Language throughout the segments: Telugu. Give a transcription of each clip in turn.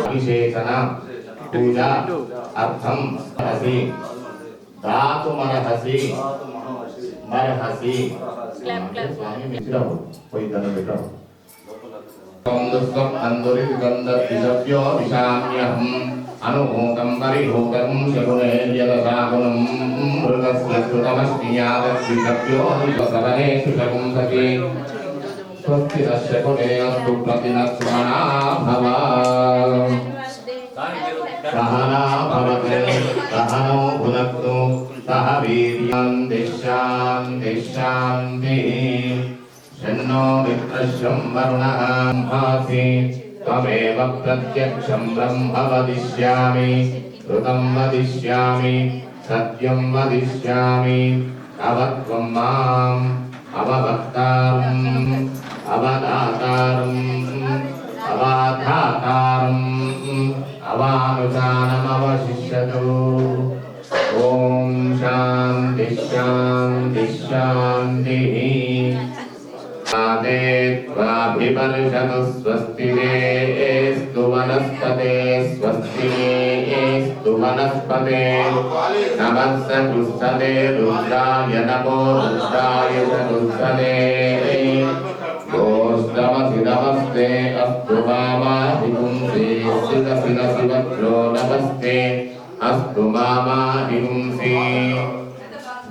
अभिषेचन पूजा अर्थम हसी धातु मरहसी मरहसी स्वामी मिश्रा कोई धन बेटा कंदस्वम अंदुरि गंधर्विषभ्यो विषाम्यहम् अनुभूतं परिभूतं शकुने यदसागुणं मृगस्य श्रुतमस्मियादद्विषभ्यो विषसवने सुषकुंसके स्वस्ति शकुने अस्तु प्रतिनस्मना भव सहना भवते सहनो भुनक्तु सह वीर्यं शान्तिः शन्नो मित्रश्चं वरुणः भासि त्वमेव प्रत्यक्षं ब्रह्म वदिष्यामि ऋतं वदिष्यामि सत्यं वदिष्यामि अवत्वं माम् अववक्तारम् अवदातारम् अवाधातारम् अवानुजानमवशिष्यतु ॐ शान्ति शान्ति शान्तिः त्वाभिवर्षतु स्वस्ति नेस्तु वनस्पते स्वस्ति नेस्तु वनस्पते नमस्सुस्तते रुद्राय नमो रुद्राय चतुस्तते गोष्ठमसि नमस्ते अस्तु मामाहिपुंसि सिदसि वक्रो नमस्ते अस्तु मामाहिपुंसि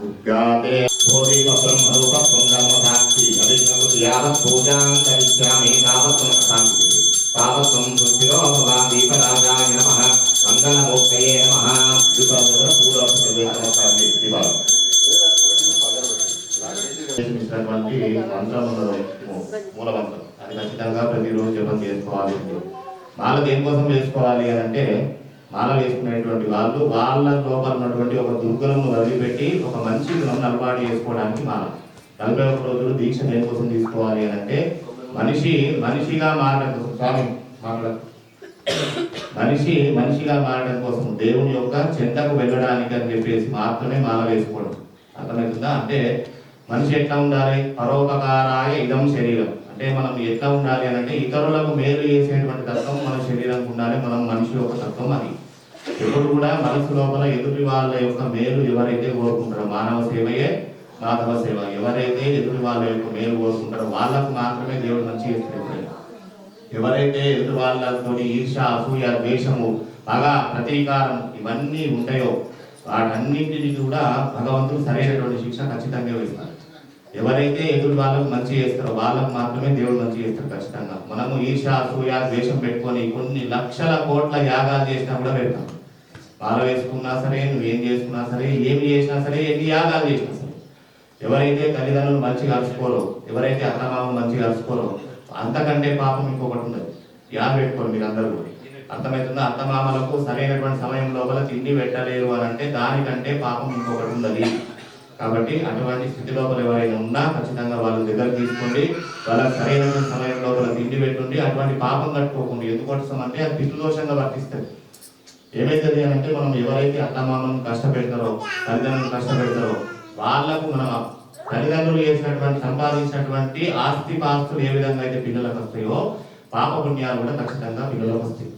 उद्गाते बोधिवक्रं रूपं धर्मसाक्षी यावत् पूजां करिष्यामि तावत् शान्तिः तावत् संस्थिरो भवा दीपराजाय नमः मङ्गलमूर्तये नमः विपदर पूर्वसर्वेतमकार्ये दिवा ఇచ్చినటువంటి మంత్రములు మూల మంత్రం అది ఖచ్చితంగా ప్రతిరోజు జపం చేసుకోవాలి. మాల దేనికోసం వేసుకోవాలి అని అంటే మాల వేసుకునేటువంటి వాళ్ళు వాళ్ళ లోపల ఉన్నటువంటి ఒక దుర్గుణము వదిలిపెట్టి ఒక మంచి గుణం అలవాటు చేసుకోవడానికి మాల. 41 రోజులు దీక్ష దేనికోసం తీసుకోవాలి అని అంటే మనిషిగా మారడం కోసం స్వామి మనిషిగా మారడం కోసం దేవుని యొక్క చెంతకు వెళ్ళడానికి అని చెప్పేసి మాత్రమే మాల వేసుకోవడం. అర్థమవుతుందా? అంటే మనిషి ఎట్లా ఉండాలి? పరోపకారాయ ఇదం శరీరం అంటే మనం ఎట్లా ఉండాలి అని అంటే ఇతరులకు మేలు చేసేటువంటి తత్వం మన శరీరంకు ఉండాలి. మనం మనిషి యొక్క తత్వం అది. ఎప్పుడు కూడా మనసు లోపల ఎదుటి వాళ్ళ యొక్క మేలు ఎవరైతే కోరుకుంటారో మానవ సేవయే మాధవ సేవ. ఎవరైతే ఎదుటి వాళ్ళ యొక్క మేలు కోరుకుంటారో వాళ్ళకు మాత్రమే దేవుడు మంచి చేస్తాడు. ఎవరైతే ఎదుటి వాళ్ళతో ఈర్ష అసూయ ద్వేషము పగ ప్రతీకారం ఇవన్నీ ఉంటాయో వాటన్నింటినీ కూడా భగవంతుడు సరైనటువంటి శిక్ష ఖచ్చితంగా వేస్తారు. ఎవరైతే ఎదుటి వాళ్ళకు మంచి చేస్తారో వాళ్ళకు మాత్రమే దేవుడు మంచి చేస్తారు ఖచ్చితంగా. మనము ఈర్ష అసూయ ద్వేషం పెట్టుకొని కొన్ని లక్షల కోట్ల యాగాలు చేసినా కూడా పెడతాం. మాల వేసుకున్నా సరే, నువ్వేం చేసుకున్నా సరే, ఏమి చేసినా సరే, ఎన్ని యాగాలు చేసినా సరే, ఎవరైతే తల్లిదండ్రులు మంచిగా అరుచుకోరో, ఎవరైతే అత్తమామలు మంచిగా అరుచుకోరో అంతకంటే పాపం ఇంకొకటి ఉండదు. యాద పెట్టుకోరు మీరు అందరూ. అర్థమవుతుందా? అత్తమామలకు సరైనటువంటి సమయం లోపల తిండి పెట్టలేరు అని అంటే దానికంటే పాపం ఇంకొకటి ఉండదు. కాబట్టి అటువంటి స్థితి లోపల ఎవరైనా ఉన్నా ఖచ్చితంగా వాళ్ళ దగ్గర తీసుకోండి. వాళ్ళకి సరైనటువంటి సమయం లోపల తిండి పెట్టుండి అటువంటి పాపం కట్టుకోకుండా. ఎందుకోసం అంటే అది పితృదోషంగా వర్తిస్తుంది. ఏమైతుంది అని అంటే మనం ఎవరైతే అత్తమామను కష్టపెడతారో, తల్లిదండ్రులు కష్టపెడతారో వాళ్ళకు మనం తల్లిదండ్రులు చేసినటువంటి సంపాదించినటువంటి ఆస్తి పాస్తులు ఏ విధంగా అయితే పిల్లలకు వస్తాయో పాప పుణ్యాలు కూడా ఖచ్చితంగా పిల్లలకు వస్తాయి.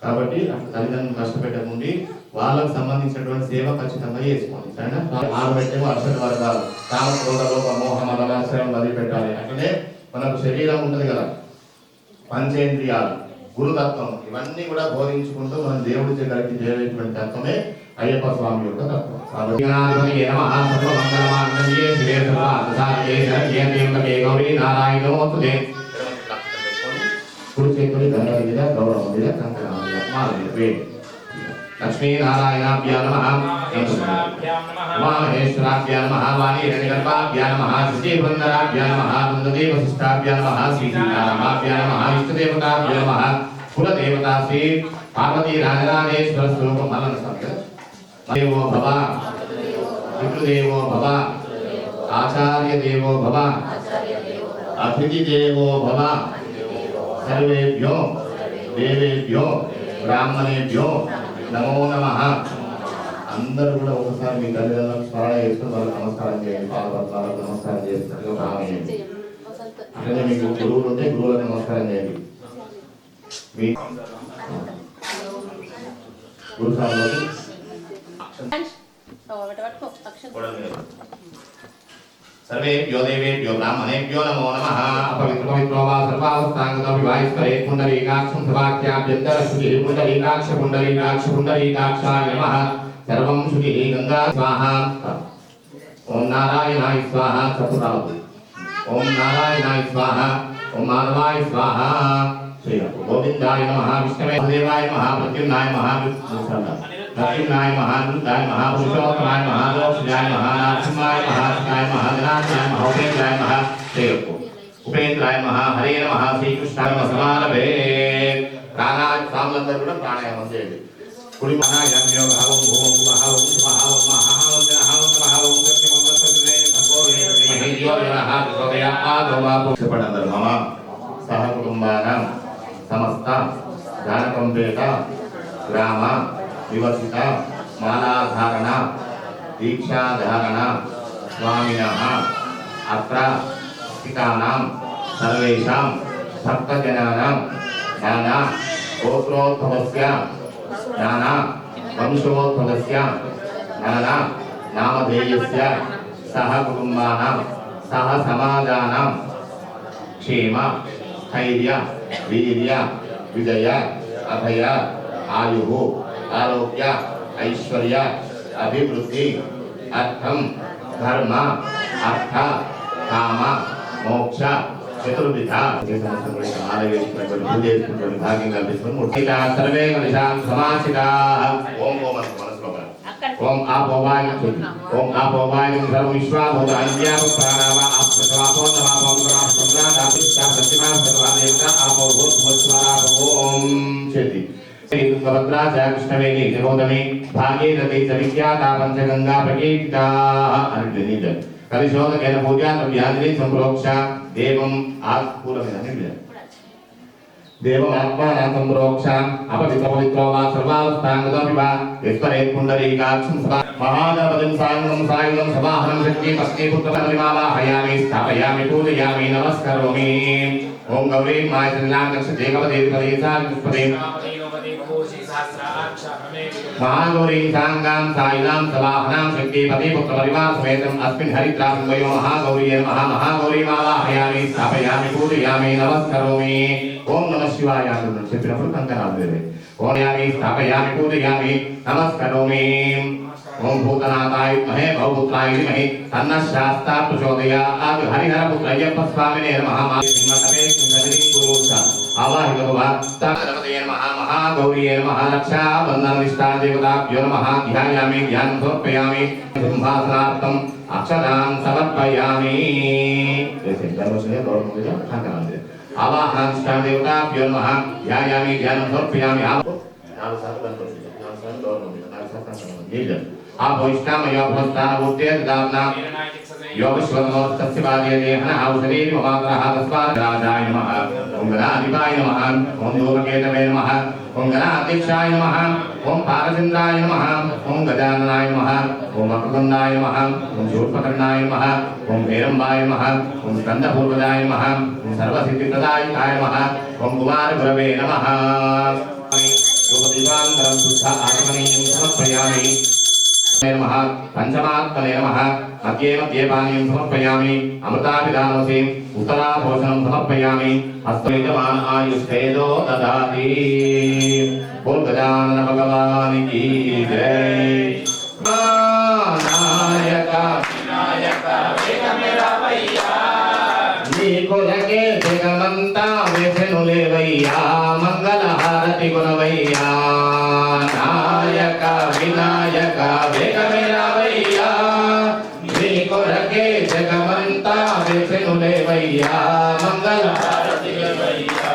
కాబట్టి అట్లా తల్లిదండ్రులు కష్టపెట్టకుండి వాళ్ళకు సంబంధించినటువంటి సేవ ఖచ్చితంగా చేసుకోండి. సరేనా? 6 పెట్టేమో అక్షర వర్గాలు కామ క్రోధ లోభ మోహ మదమాశ్రయం వదిలిపెట్టాలి. అట్లనే మనకు శరీరం ఉంటుంది కదా, పంచేంద్రియాలు, గురుతత్వం ఇవన్నీ కూడా బోధించుకుంటూ మనం దేవుడి దగ్గరికి చేరేటువంటి తత్వమే అయ్యప్ప స్వామి యొక్క తత్వం. కుడి చేతులు దండ మీద గౌరవం మీద కంకణం మీద लक्ष्मीनारायणाभ्यां नमः उमामहेश्वराभ्यां नमः वाणीरण्यगर्भाभ्यां नमः श्रीवृन्दराभ्यां नमः वृन्ददेवशिष्टाभ्यां नमः श्रीसीतारामाभ्यां नमः इष्टदेवताभ्यां नमः कुलदेवता श्री पार्वती राजराजेश्वर स्वरूपं देवो भव पितृदेवो भव आचार्य देवो भव अतिथि देवो भव सर्वेभ्यो देवेभ्यो ब्राह्मणेभ्यो नमो नमः అందరూ కూడా ఒకసారి మీ తల్లిదండ్రులకు స్మరణ చేసుకుని వాళ్ళకి నమస్కారం చేయండి పాదపద్మాలకు నమస్కారం చేస్తున్నట్టుగా భావన చేయండి అట్లనే మీకు గురువులు ఉంటే గురువులకు నమస్కారం చేయండి మీ గురు సార్లకు सर्वेभ्यो देवेभ्यो ब्राह्मणेभ्यो नमो नमः अपवित्रो वा सर्वावस्थांगतो विवाहिस्परे पुंडरीकाक्षं सवाक्याभ्यन्तरश्रुतिः पुंडरीकाक्षाय नमः सर्वं श्रुतिः गंगा स्वाहा ओम नारायणाय स्वाहा चतुरावतु ओम नारायणाय स्वाहा ओम माधवाय स्वाहा श्री गोविंदाय नमः विष्णवे देवाय नमः प्रद्युम्नाय नमः लक्ष्मीनाय महारुद्राय महापुरुषोत्तमाय महालोकजाय महानाथमाय महाशिवाय महागणाय महोपेन्द्राय महादेवको उपेन्द्राय महा हरे नमः श्रीकृष्णाय नमः समारभे प्राणाय सामंदर కూడా ప్రాణాయామం చేయండి కుడి మహాయజ్ఞో భావం భూమం మహావం మహావం మహావం జనహావం మహావం గత్యం మస్తరే భగోరే హేయోరహ సోదయ ఆదవాపు చెప్పండి మమ సహ కుటుంబానాం సమస్త జానకంపేట గ్రామ विवसिता मालाधारण दीक्षाधारण स्वामिनः अत्र स्थितानां सर्वेषां भक्तजनानां नाना गोत्रोद्भवस्य नाना वंशोद्भवस्य नाना नामधेयस्य सह कुटुम्बानां सह समाजानां क्षेम स्थैर्य वीर्य विजय अभय आयुः आरोग्य ऐश्वर्य अभिवृद्धि अर्थम धर्म अर्थ काम मोक्ष चतुर्विधा सर्वे ओम आपोवाय ओम आपोवाय सर्व विश्वाभूतान्या प्राणावा आपस्वापो नमः ओम राष्ट्रम्राट अभिष्टा प्रतिमा सर्वदेवता आपो भूत भूतस्वरा ओम चेति भद्राचा कृष्णवेणी जगोदमी भागीरथी च विख्याता पंचगंगा प्रकीर्तिता अनुनिध कलिशोदकेन पूजा द्रव्याञ्जलि संप्रोक्ष देवम् आत्पूर्वमेन देवम् आत्मानं संप्रोक्ष अपवित्रपवित्रो वा सर्वावस्थाङ्गतोऽपि वा विस्मरे पुण्डरीकाक्षं सभा महागणपतिं साङ्गं सायुधं सवाहनं शक्तिं पत्नीपुत्रपरिमावाहयामि स्थापयामि पूजयामि नमस्करोमि ओम गौरी माय सन्नागच्छते कवदे पदेसारिपदे महागौरी सांगां सायुधां सवाहनां शक्तिपति पुत्रपरिवार समेतम् अस्मिन् हरिद्रावयो महागौरी नमः महागौरी मावाहयामि स्थापयामि पूजयामि नमस्करोमि ओम नमः शिवाय చెప్పినప్పుడు కంకణాలు వేరే ఓం యామి స్థాపయామి పూజయామి నమస్కరోమి ओम भूतनाथाय महे भवपुत्राय विमहे तन्नः शास्ता प्रचोदयात् हरिहर पुत्राय स्वामिने नमः महासिंहतमे सुंदरी गुरुश्च आवाहि भगवा तत्तपते नमः महागौरीये नमः रक्षा वन्दननिष्ठा देवताभ्यो नमः ध्यायामि ध्यानं समर्पयामि सिंहासनार्थम् अक्षतां समर्पयामि जैसे दर्शने दौड़ मुझे खाना आवाहनानिष्ठा देवताभ्यो नमः ध्यायामि ध्यानं समर्पयामि आप वैष्णवयो भवस्तान भूते दाना योगश्वरमोस्तस्य बाल्यते हन औषधि ममात्रः तस्मात् राजाय नमः ओम गणाधिपाय नमः ओम धूमकेतवे नमः ओम गणाध्यक्षाय नमः ओम पारचन्द्राय नमः ओम गजाननाय नमः ओम अकृतन्दाय नमः ओम शूर्पकर्णाय नमः ओम भैरम्बाय नमः ओम स्कन्दपूर्वजाय नमः ओम सर्वसिद्धिप्रदायकाय नमः ओम कुमारगुरवे नमः योगदीपान्तरं शुद्ध आत्मनीयं समर्पयामि नमः पंचमात्मने नमः मध्ये मध्ये पानीयं समर्पयामि अमृताभिधानसे उत्तराभोजनं समर्पयामि हस्तयजमान आयुष्ठेदो ददाति बोल गजानन भगवान की जय नायक नायक वेग मेरा भैया नीको लगे जगमंता वेसनुले भैया मंगल हारति गुण भैया नायक నాయక వేగమే రావయ్యా నీ కొరకే జగమంతా వెసెనులేవయ్యా మంగళ హారతి ఇవ్వయ్యా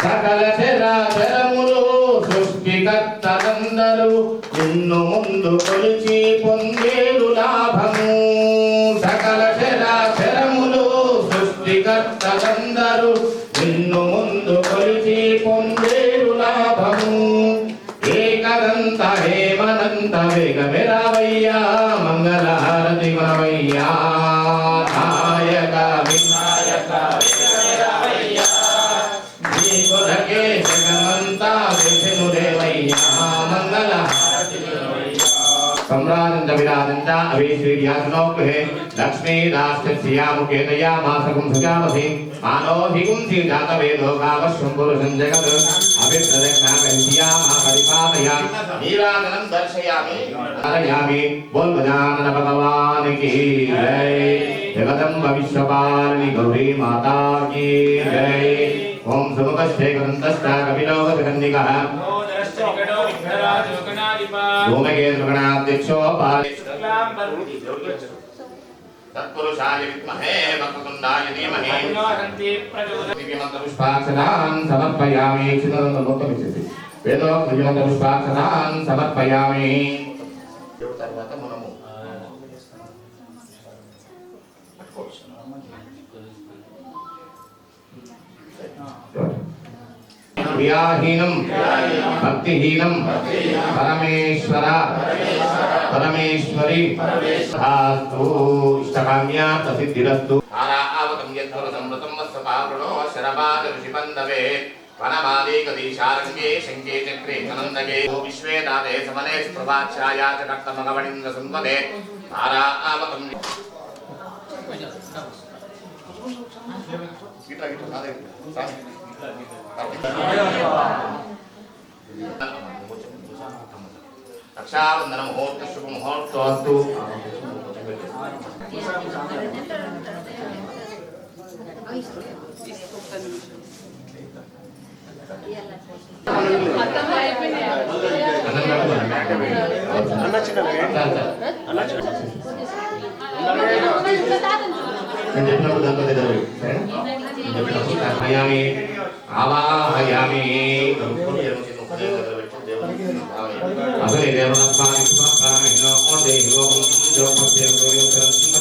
సకల చరాచరములు సృష్టికర్తలందరూ నిన్ను ముందు కొలిచి పొందేరు లాభము సకల చరాచరములు సృష్టికర్తలందరూ నిన్ను ముందు కొలిచి పొందేరు లాభము ఏకదంత హేమనంత వేగమే రావయ్యా మంగళ హారతి మనవయ్యా నాయక వినాయక వేగమే రావయ్యా నీ కొరకే జగమంతా వెసెనులేవయ్యా మంగళ హారతి మనవయ్యా सम्राजंच विराजंच अभिश्रीर्यासनो गृहे लक्ष्मी राष्ट्रस्यामुखे दयामासकं सजामसि मानोऽधिकं जातवेदो गावश्वं पुरुषं जगत् अभिप्रदक्षिणाकरिष्यामः परिपालया नीराजनं दर्शयामि कारयामि बोल गजानन भगवान की जय जगदम्ब विश्वपालिनी गौरी माता की जय ओम समुखश्चैकदन्तश्च कपिलोकशकन्निकः धूमकेतुगणाध्यक्षो तत्पुरुषाय विद्महे वक्रतुण्डाय धीमहि दिव्यमन्त्रपुष्पाक्षतान् समर्पयामि क्षितदन्तमुक्तमिच्छति वेदो दिव्यमन्त्रपुष्पाक्षतान् समर्पयामि తర్వాత మనము क्रियाहीनं भक्तिहीनं परमेश्वर परमेश्वरी तथास्तु इष्टकाम्या सिद्धिरस्तु आरावतं यद्वरसमृतं वत्सपावृणो शरपाद ऋषिबन्धवे वनमालीकदीशारण्ये शङ्के चक्रे नन्दके विश्वे दाते समने स्प्रभाच्छाया च कर्तमगवणिन्द्रसंवदे आरावतं रक्षाबंधन मुहूर्त शुभ मुहूर्तोस्तु आवाहयामि अगले देवनात्मानि सुप्राणिनो देहिलो जो पश्येम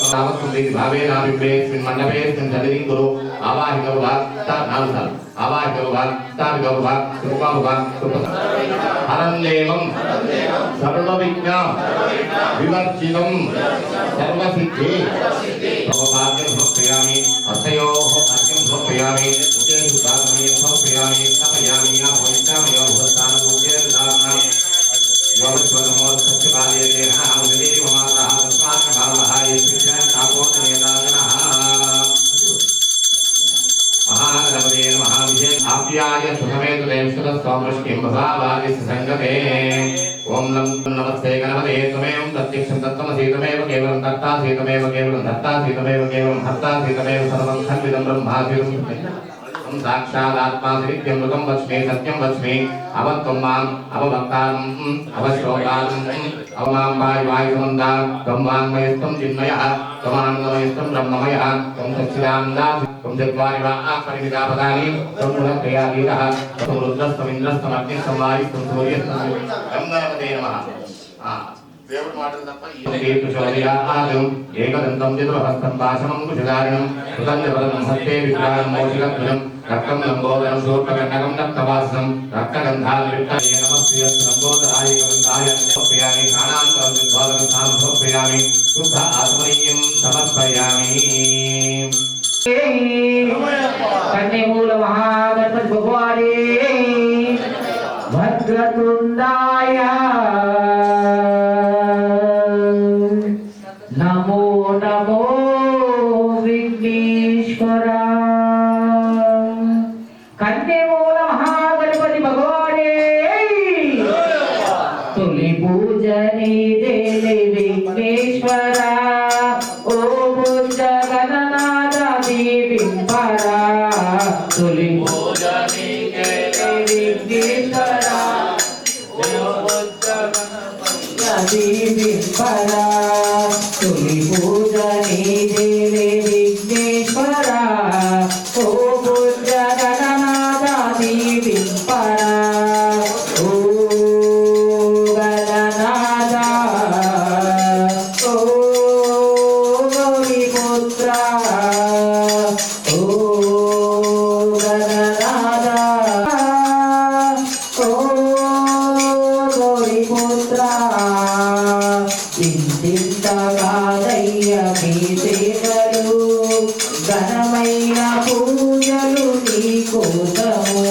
तावत्सुंदि भावे नाभिबे स्मिन् मंडपे स्मिन् जलिं गुरु आवाहि गरुभाग तानांसा आवाहि गरुभाग ताभि गरुभाग सुपाभुभाग सुपसा हरन्देवं सर्वविज्ञा विवर्जितं सर्वसिद्धि सर्वभाग्यं समर्पयामि अर्थयोः अर्घ्यं समर्पयामि उच्चेषु दानमयं समर्पयामि स्थापयामि वैष्णवयो भूतानपूज्ये दानामि योगस्वरमो सत्यपाले देहः उददेव माता तस्मात् भावः यस्मिन् तापोनेनागणः महागणपते नमः विजय आप्याय सुखमेतु देवसुतस्वामृष्टिं भवावादिस्य संगते ओम नमस्ते गणपते त्वमेव प्रत्यक्षं तत्त्वमसि त्वमेव केवलं दत्तासि त्वमेव केवलं धत्तासि त्वमेव केवलं हर्तासि त्वमेव सर्वं खण्डितं ब्रह्मासि साक्षादात्मा नित्यमृतं वच्मि सत्यं वच्मि अवत्वं माम् अवभक्ताम् अवश्रोताम् अवमां वायुवायुसमन्दा त्वं वाङ्मयस्त्वं चिन्मयः त्वमानन्दमयस्त्वं ब्रह्ममयः त्वं सच्चिदानन्दासि त्वं चत्वारि वा परिमितापदानि त्वं गुणत्रयातीतः त्वं रुद्रस्त्वमिन्द्रस्त्वम् अग्निस्त्वं वायुस्त्वं सूर्यस्त्वं गङ्गापते नमः దేవుడి మాటలు తప్ప ఏకదంతం చతుర్హస్తం పాశమం కుశధారిణం సుగంధవదనం హస్తే విగ్రహం మోషికధ్వజం రక్తం లంబోదరం శూర్పకర్ణకం రక్తవాసనం రక్తగంధాలవిట్టయే నమస్తే లంబోదరాయ గంధాయ సమర్పయామి ప్రాణాంతరం విద్వాదనం స్థానం సమర్పయామి శుద్ధ ఆత్మనీయం సమర్పయామి కన్యమూల మహాగణపతి భగవానే భద్రతుండాయ నమో నమో విఘ్నేశ్వర కన్యమూల మహాగణపతి భగవానే తొలి పూజ నీదే విఘ్నేశ్వర ఓ పూజ గణనాథ దీవింపర తొలి పూజ నీదే విఘ్నేశ్వర ఓ పూజ దీవింపరా తొలి పూజ నీదేలే విఘ్నేశ్వరా ఓ పూజ గణనాథ దీవింపరా ఓ గణనాథ ఓ గౌరీపుత్ర ఓ గణనాథ ఓ గౌరీపుత్ర ఇంతింత కాదయ్య మీ సేవలు ఘనమైన పూజలు నీ కోసము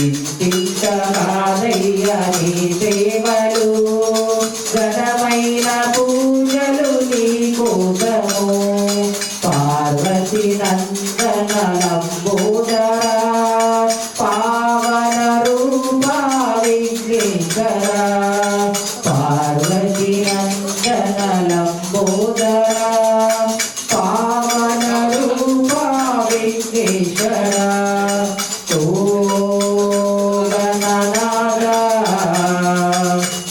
ఇంతింత కాదయ్య మీ సేవలు ఘనమైన పూజలు నీ కోసము పార్వతి నందన లంబోదరా పావన రూపా విఘ్నేశ్వరా పార్వతి నందన లంబోదరా పావన రూపా విఘ్నేశ్వరా ఓ గణనాథ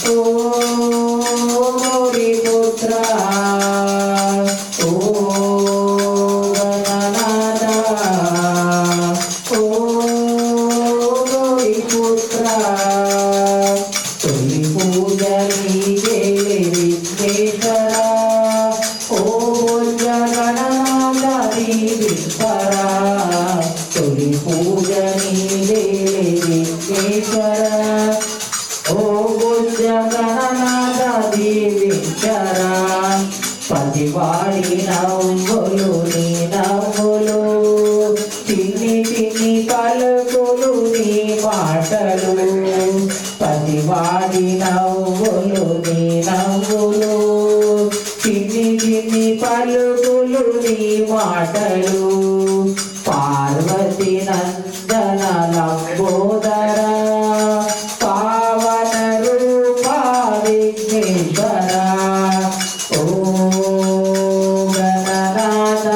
ఓ గౌరీపుత్ర ఓ గణనాథ ఓ గౌరీపుత్ర తొలి పూజ నీదేలే విఘ్నేశ్వరా ఓ పూజ గణనాథ దీవింపరా తొలి పూజ నీదేలే విఘ్నేశ్వరా ఓ పూజ గణనాథ దీవించరా పతివాడి నవ్వులు నీ నవ్వులు చిన్ని చిన్ని పలుకులు నీ మాటలు పతివాడి నవ్వులు నీ నవ్వులు చిన్ని చిన్ని పలుకులు నీ మాటలు పార్వతి నందన లంబోదరా పావన రూపా విఘ్నేశ్వరా ఓ గణనాథ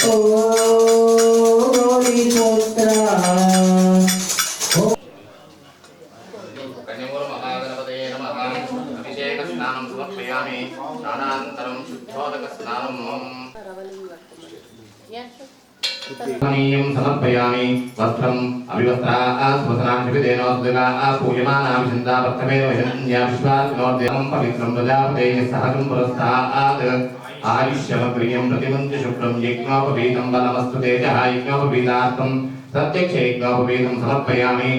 ఓ గౌరీపుత్ర కన్యమూల మహాగణపతయే నమః. అభిషేక స్నానం సమర్పయామి. స్నానానంతరం శుద్ధోదక స్నానం సమీయం సమర్పయామి. వస్త్రం అవివస్త్రా స్వసనాభిదేనోద్గా పూయమానామి చింతాపత్తమేవ హిరణ్యా విశ్వాసినోద్యమం పవిత్రం ప్రజాపతేయ సహజం పురస్తాత్ ఆయుష్యమగ్రియం ప్రతిమంత్య శుక్లం యజ్ఞోపవీతం బలమస్తు తేజః యజ్ఞోపవీతార్థం ప్రత్యక్ష యజ్ఞోపవీతం సమర్పయామి.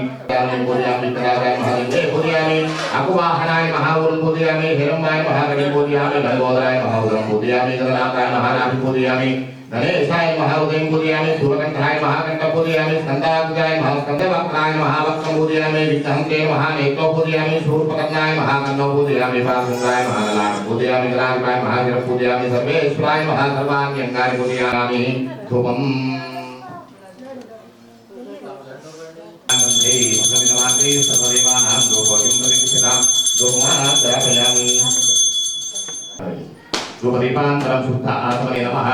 పూజయామి అకువాహనాయ మహావురం పూజయామి హిరంబాయ మహాకవి పూజయామి గంగోదరాయ మహావురం పూజయామి గణనాథాయ మహానాభి పూజయామి గణేశాయ మహాఉదయం పూజయామి సూర్యకంఠాయ మహాకంఠ పూజయామి స్కందాగ్రాయ మహాస్కందవక్రాయ మహావక్రం పూజయామి విఘ్నహంతే మహానేత్రో పూజయామి శూర్పకర్ణాయ మహాకర్ణో పూజయామి పార్శ్వరాయ మహానలాయ పూజయామి గణాధిపాయ మహాగిర పూజయామి సర్వేశ్వరాయ మహాసర్వాణ్యంగాయ పూజయామి ధూపం ధూపదీపానంతరం శుద్ధ ఆత్మనే నమః.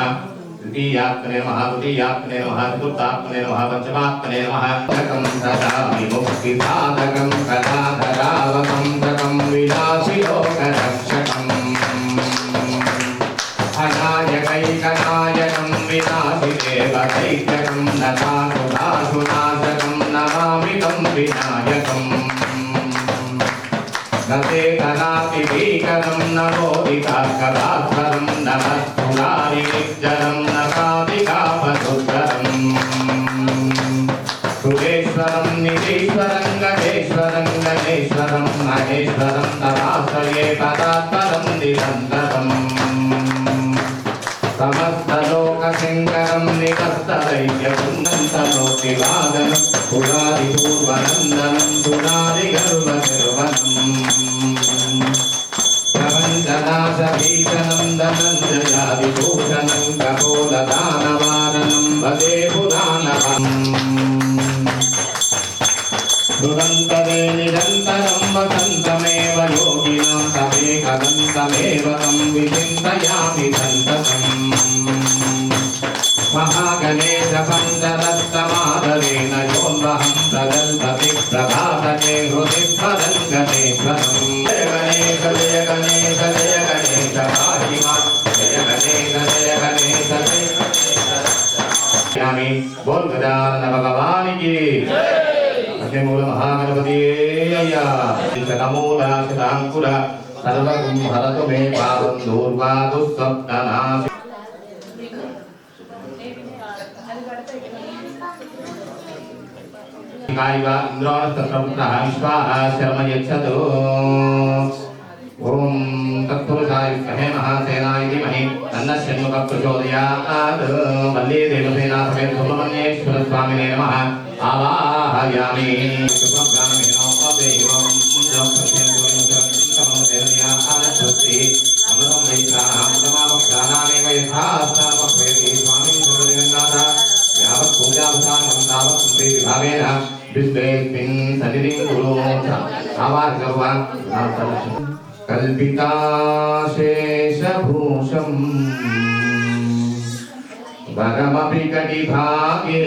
తృతీయాత్మనే నమః తృతీయాత్మనే నమః చతుర్థాత్మనే నమః పంచమాత్మనే నమః. సకం సదా విముక్తి సాధకం కళాధరావకం సకం విలాసిలోకరక్షకం అనాయకైకనాయకం వినాశిదేవైకం నతాసునాశకం నమామి తం వినాయకం. నతే కళాతి భీకరం నమోదికాకరాస్వరం నమస్తులారి నిర్జరం నకాదికాపదుర్గరం సురేశ్వరం నిధీశ్వరం గజేశ్వరం గణేశ్వరం మహేశ్వరం తదాశ్రయే పదాత్పరం నిరంతరం సమస్తలోకశంకరం నికస్తరైక్యపుందంతనోతివాదనం పురాదిపూర్వనందనం పురాదిగర్వగర్వనం ప్రపంచనాశభీషణం ధనంజయాదిభూషణం కపోలదానవారణం భజే పురాణవం. దురంతరే నిరంతరం వసంతమేవ యోగినాం సమేకదంతమేవ తం విచింతయామి సంతతం. మహాగణేశ పంచరత్నమాదరేణ యోన్వహం ప్రగల్భతి ప్రభాతనే హృది స్మరన్ గణేశ్వరం. गणेश जय गणेश जय गणेश महिमा जय गणेश जय गणेश जय गणेश बोल गजानन भगवान की जय मूल महागणपति अय्या शतमूला शतांकुरा सर्वगुण हरतु मे पावं दूर्वा दुःसप्तनाश कायवा इंद्राणस्तत्रपुत्रः विश्वाः शर्म यच्छतु ओम तत्पुरुषाय विद्महे महासेनाय धीमहि तन्नः षण्मुखः प्रचोदयात् वल्ली देवसेना समेत सुब्रह्मण्येश्वर स्वामिने नमः आवाहयामि सुब्रह्मण्येनो देवं मुञ्जं प्रत्यन्तु मुञ्जं देवया आनच्छति अमृतं वैत्राणां प्रमापक्षाणामेव यथा स्थानमप्रेति स्वामिन् सर्वजगन्नाथ यावत् पूजावसानं तावत् प्रीतिभावेन विश्वेस्मिन् सन्निधिं कुरु आवाहयामि कल्पिताशेषभूषं वरमपि कटिभागे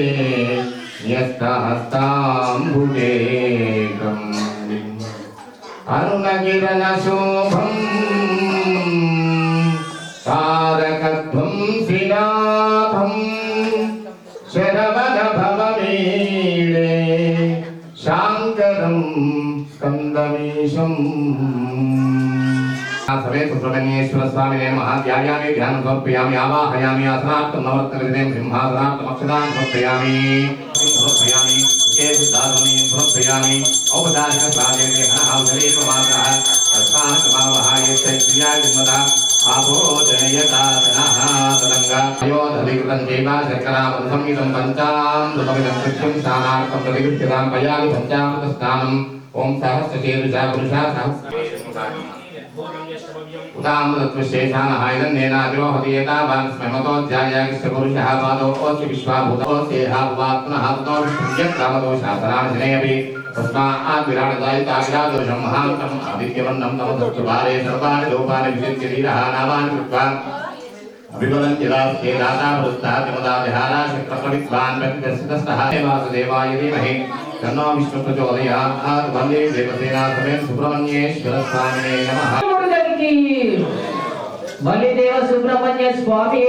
न्यस्तहस्ताम्बुजेकम् अरुणकिरणशोभं तारकध्वं श्रीनाथं शरवणभवमीळे शाङ्करं स्कन्दमीशम् समेत सुब्रह्मण्येश्वर स्वामिने नमः ध्यायामि ध्यानं समर्पयामि आवाहयामि आसनार्थं नवरत्नविधिं सिंहासनार्थं अक्षतां समर्पयामि केशुद्धाधुनीं समर्पयामि औपचारिकस्नाने हनहावशरीरमात्रः तस्मात्कमावहायस्य क्रियाजन्मता आभोजनयतातनः तदङ्गा अयोधधिकृतं चैव शर्करामृतसंयुतं पञ्चामृतमिदं कृत्यं स्नानार्थं प्रतिगृह्यतां पयामि पञ्चामृतस्नानम् ॐ सहस्रशीर्षा पुरुषा उदामृतत्वशेषानः इदन्नेनाग्रोहतीयतावान् स्ममतोऽध्यायागिश्च पुरुषः पादोऽस्य विश्वाभूतोऽस्येहाभुवात्मनः ततो विष्णुर्यत्रामतो शासनार्जनेऽपि तस्माद्विराटदायिताविरादोषं महान्तम् आदित्यवन्नं नमस्तुवारे सर्वाणि लोपानि विचित्य धीरः नामानि कृत्वा अभिवदन्ति रास्ते दाता पुरस्तात् विहारा शक्रपविद्वान् प्रतिदर्शितस्तः वासुदेवाय धीमहि तन्नो विष्णु प्रचोदयात् वन्दे देवसेना समेत सुब्रह्मण्येश्वर स्वामिने नमः बलिदेव सुब्रह्मण्य स्वामी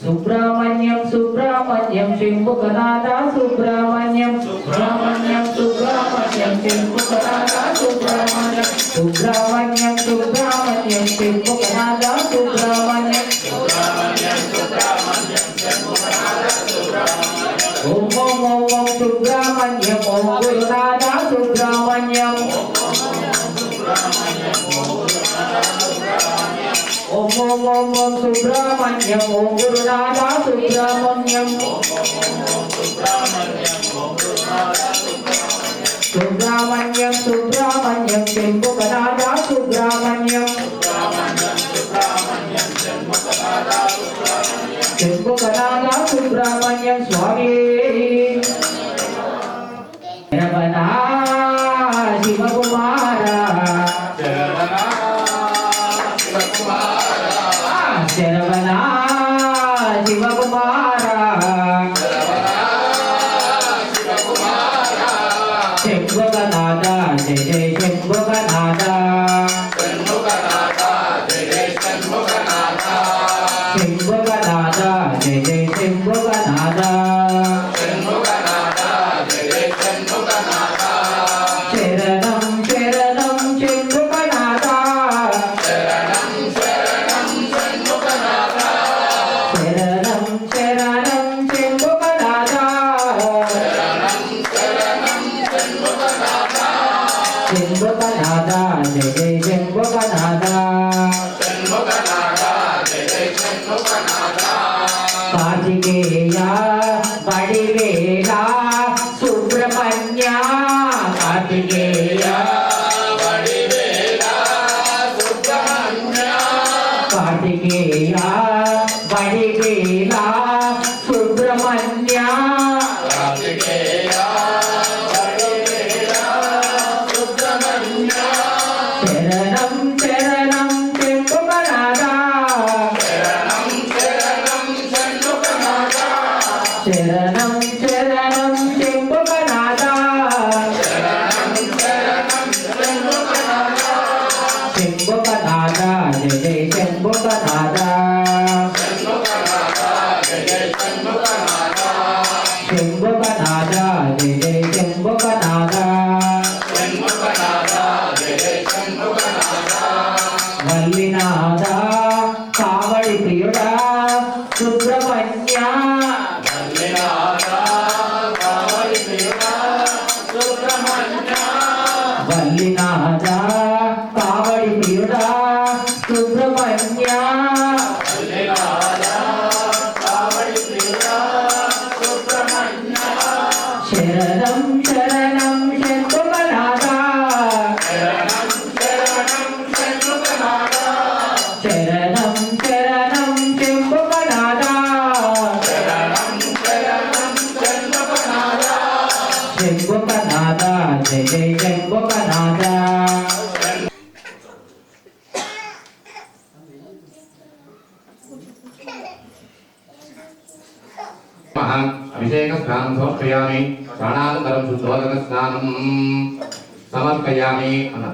सुब्रह्मण्यं सुब्रह्मण्यं शंभुकनाथा सुब्रह्मण्यं सुब्रह्मण्यं सुब्रह्मण्यं शंभुकनाथा सुब्रह्मण्यं सुब्रह्मण्यं सुब्रह्मण्यं शंभुकनाथा सुब्रह्मण्यं सुब्रह्मण्यं सुब्रह्मण्यं शंभुकनाथा सुब्रह्मण्यं ओम ओम ओम सुब्रह्मण्यं ओम गुरुनाथा सुब्रह्मण्यं ओम ओम ओम ओम सुब्रह्मण्यम ओम गुरुनाथा सुब्रह्मण्यम सुब्रह्मण्यम सुब्रह्मण्यम शंभुकनाथा सुब्रह्मण्यम शंभुकनाथा सुब्रह्मण्यम स्वामी रमणा शिवकुमारा शरवणा शिवकुमारा शंभुकनाथा जय जय शंभुकनाथा शंभुकनाथा जय जय शंभुकनाथा शरणं शरणं शंभुकनाथा शरणं शरणं शंभुकनाथा शरणं शरणं शंभुकनाथा शंभुकनाथा जय जय शंभुकनाथा कार्तिकेया वडिवेला सुब्रह्मण्या कार्तिकेया कार्तिकेया वडिवेला सुब्रह्मण्या शरणं शरणं शंभुकनाथा शरणं शरणं शंभुकनाथा शरणं షణ్ముఖనాథ శంభుకనాథ జయ జయ శంభుకనాథ వల్లినాథ కావడి ప్రియుడా సుబ్రహ్మణ్య వల్లినాథ కావడి ప్రియుడా సుబ్రహ్మణ్య శరణం శరణం శంభుకనాథ శరణం శరణం శంభుకనాథ శంభుకనాథ జయ జయ శంభుకనాథ అభిషేక స్నానం సమర్పయామి స్నానానంతరం శుద్ధోదక స్నానం సమర్పయామి అన్న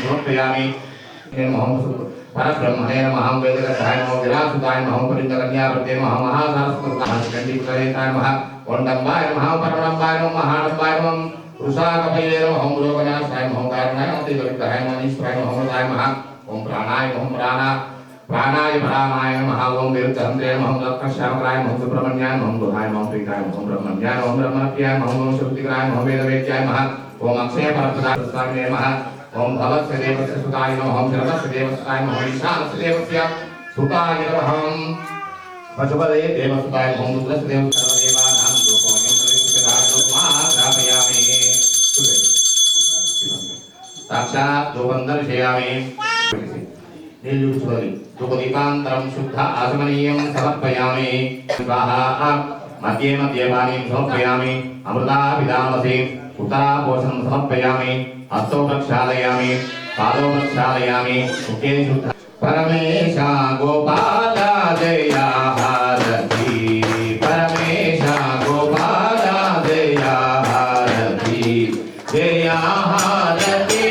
సమర్పయామి పరబ్రహ్మణే నమః వేదగతాయ నమః విరాసుతాయ నమః పరిణకన్యావర్తే నమః మహాసారస్వతాయ నమః కొండంబాయ నమః పరమడంబాయ నమః మహాడంబాయ నమః వృషాకపయే నమః లోకనాశాయ నమః కారణాయ నమః దివ్యవిగ్రహాయ నమః ఈశ్వరాయ నమః హృదాయ నమః ఓం ప్రాణాయ నమః ప్రాణాయ పరామాయ నమః ఓం వీరచంద్రే నమః లక్ష్మణాయ నమః సుబ్రహ్మణ్యాయ నమః గుహాయ నమః ప్రీతాయ నమః బ్రహ్మణ్యాయ నమః బ్రహ్మణ్యాయ నమః ఓం శక్తిగ్రాయ నమః వేదవేద్యాయ నమః ఓం అక్షయ పరప్రదాయ నమః ఓం భవస్య దేవస్య సుతాయ నమః ఓం శరవస్య దేవస్య నమః ఈశానస్య దేవస్య సుతాయ నమః పశుపదే దేవసుతాయ నమః రుద్రస్య దేవస్య సర్వదేవానాం లోకోయం ప్రతిష్ఠితాయ సాక్షాత్ దోపందర్శయామి నీళ్ళుచుకొని ధూపదీపాంతరం శుద్ధ ఆచమనీయం సమర్పయామి మధ్యే మధ్యే పానీయం సమర్పయామి అమృతాభిధానవసి ఉత్తరాపోషణం సమర్పయామి హస్తో ప్రక్షాళయామి పాదో ప్రక్షాళయామి ముఖే శుద్ధ పరమేశ గోపాల జయ హారతి పరమేశ గోపాల జయ హారతి జయ హారతి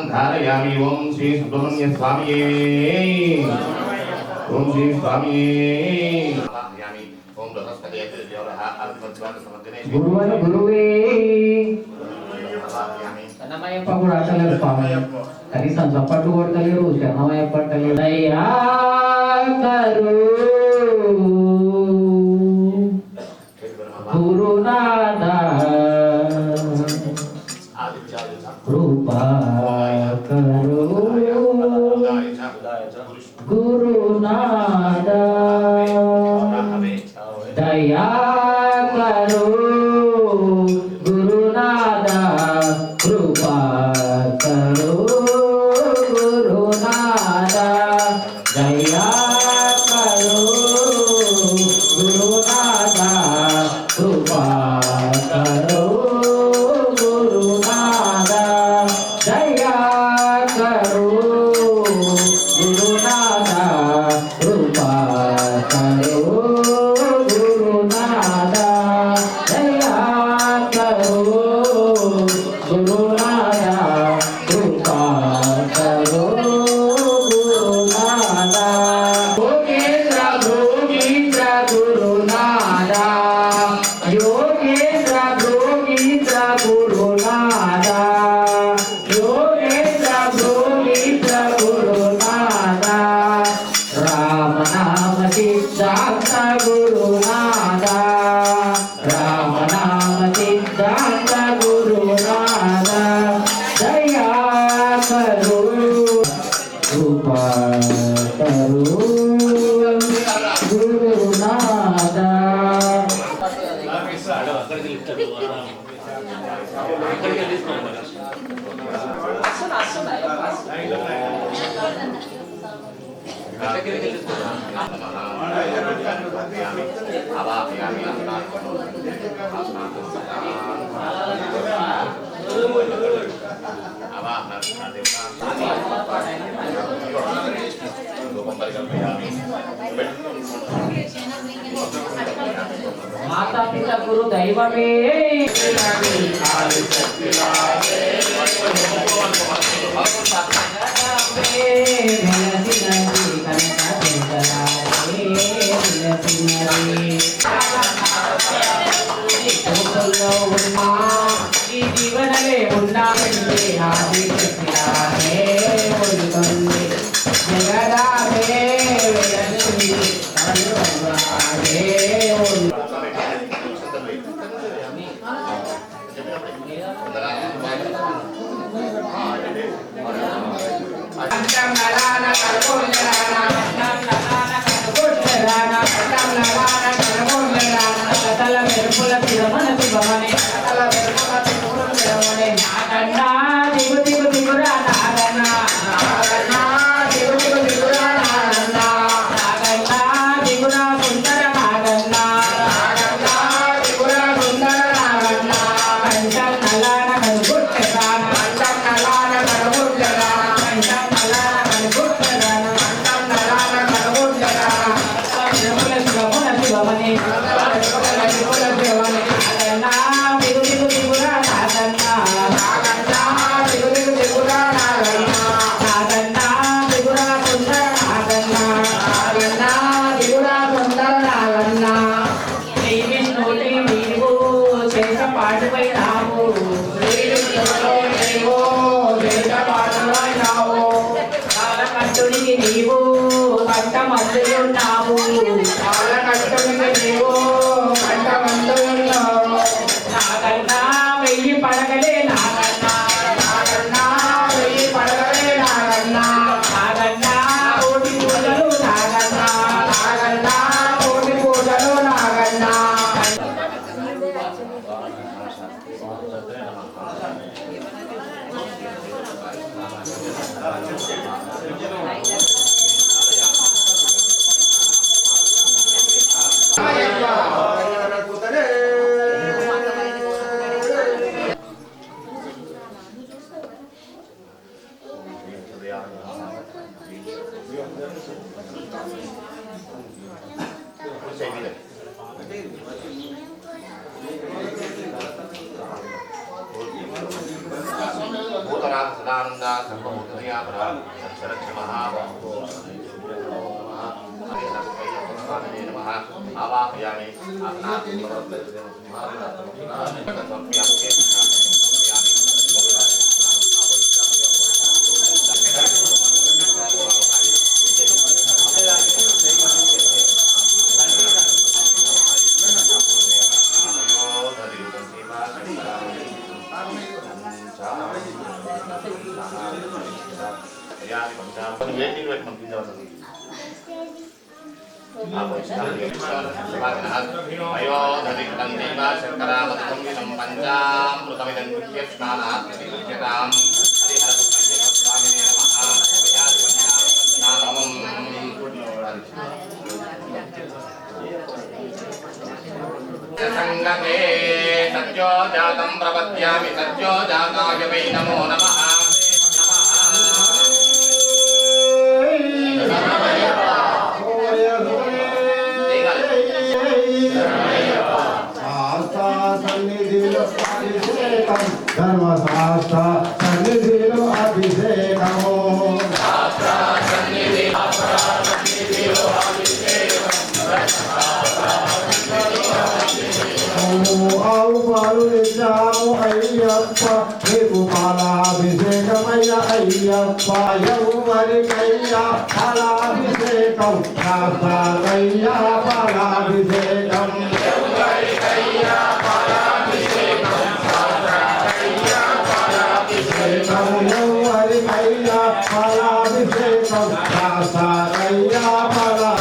धारयामि ओम श्री सुब्रह्मण्य स्वामी ओम श्री स्वामी ओम बृहस्पति गुरुवन गुरुवे శరణమయ్యప్ప కూడా అంటలేరు స్వామి కనీసం చప్పట్లు కొడతలేరు శరణమయ్యప్ప అంటలేరు దయా కరు గురునాథ కృపా కరు గురునాథ దయా కరు గురునాథ కృపా కరు గురునాథ మాతా పిత గురు దైవమే ఈ జీవనలే ఉండాలంటే ఆది శక్తిరానే ఒడుతుంది జగదామే వెలసింది కలుగురానే నీవు కంట మందులున్నావు కంట మందులున్నావు నాకన్నా వెయ్యి పడగలే నాకన్నా వెయ్యి పడగలే నాకన్నా కోటి పూజలు నాకన్నా కోటి పూజలు నాకన్నా संगते सत्यो जातं प्रपद्यामि सत्यो जाताय वै नमो नमः ధర్మశాస్త్ర సన్నిధిలో అభిషేకము ఆవు పాలు తెచ్చాము అయ్యప్ప నీకు పాలాభిషేకమయ్య అయ్యప్ప ఎవరికయ్యా పాలాభిషేకం శాస్త్రాలయ్యా పాలాభిషేకం ఎవరికయ్యా పాలాభిషేకం శాస్త్రాలయ్యా పాలా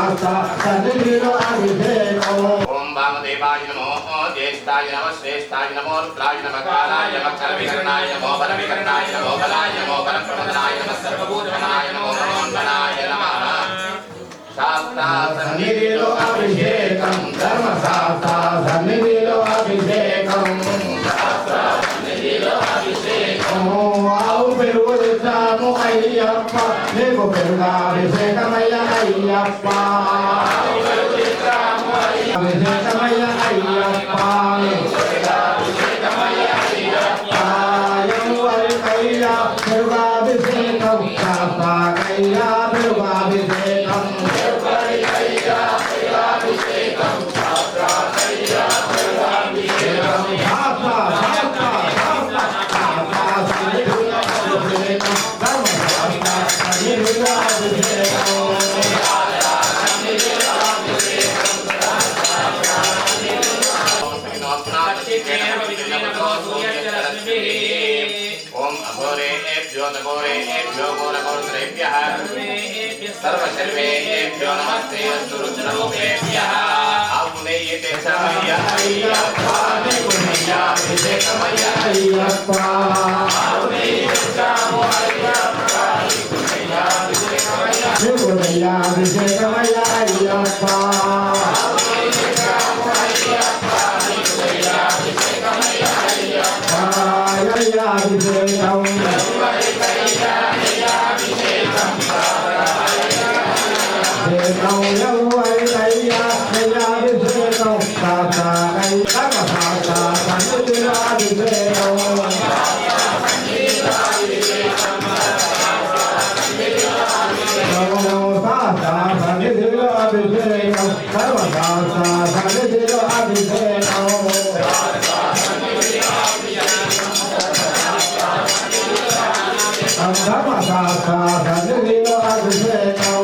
శాస్త్ర సన్నిధిలో అభిషేకం ఓం వామదేవాయ నమో జ్యేష్ఠాయ నమ శ్రేష్ఠాయ నమో రుద్రాయ నమ కాలాయ నమ కరవికరణాయ నమో బలవికరణాయ నమో బలాయ నమో బలప్రమదనాయ నమ సర్వభూతమనాయ నమో మనోన్మనాయ నమః శాస్త్ర సన్నిధిలో అభిషేకం ధర్మశాస్త్ర సన్నిధిలో అభిషేకం ఆవు పెరుగు తెచ్చాము అయ్యప్ప నీకు పెరుగాభిషేకమయ్య అయ్యప్ప అభిషేకమయ్య అయ్యప్ప ఎవరికయ్యా పెరుగాభిషేకం శాస్త్రకయ్యా పెరుగాభిషేకం ఓం అఘోరేభ్యో నఘోరేభ్యో ఘోరఘోరతరేభ్యః సర్వశర్వేభ్యో నమస్తే అస్తు రుద్రరూపేభ్యః ఆవునేయతే సమయ అయ్యప్ప అభిషేకమయ్య అయ్యప్ప అభిషేకమయ్య అయ్యప్ప అభిషేకం అభిషేకం సన్నిధిలో అభిషేకం సర్వశాస్త్ర సన్నిధిలో అభిషేకం ధర్మశాస్త్ర సన్నిధిలో అభిషేకం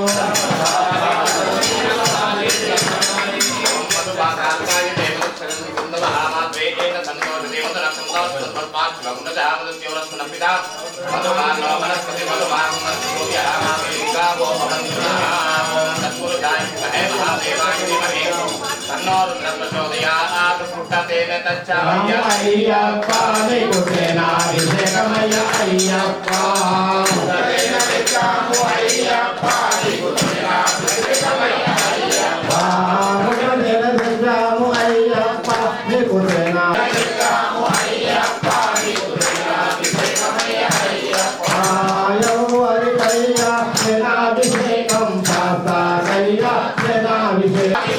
అయ్యప్ప నీకు సేనాభిషేకమయ్య అయ్యప్ప తెచ్చాము అయ్యప్ప నీకు సేనా ఎవరికయ్యా సేనాభిషేకం శాస్త్రకయ్యా సేనాభిషేకం